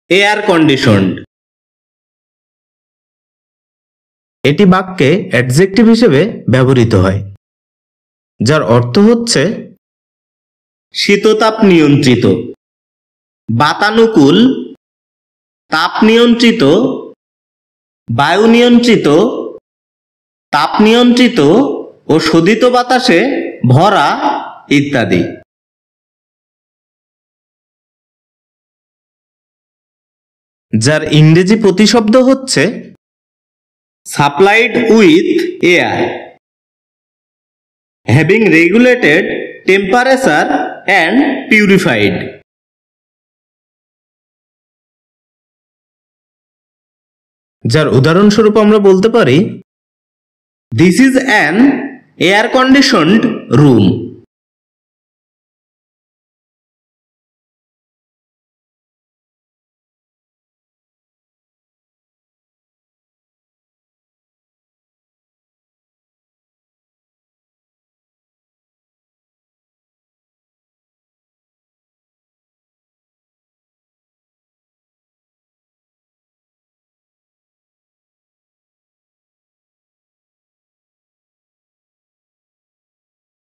Air conditioned. এটি বাক্যে adjective হিসেবে ব্যবহৃত হয়, যার অর্থ হচ্ছে শীততাপ নিয়ন্ত্রিত, বাতানুকূল, তাপ নিয়ন্ত্রিত, বায়ু নিয়ন্ত্রিত, তাপ নিয়ন্ত্রিত ও শোধিত বাতাসে ভরা ইত্যাদি। যার ইংরেজি প্রতিশব্দ হচ্ছে supplied with air, having regulated temperature and purified. যার উদাহরণস্বরূপ আমরা বলতে পারি this is an air conditioned room.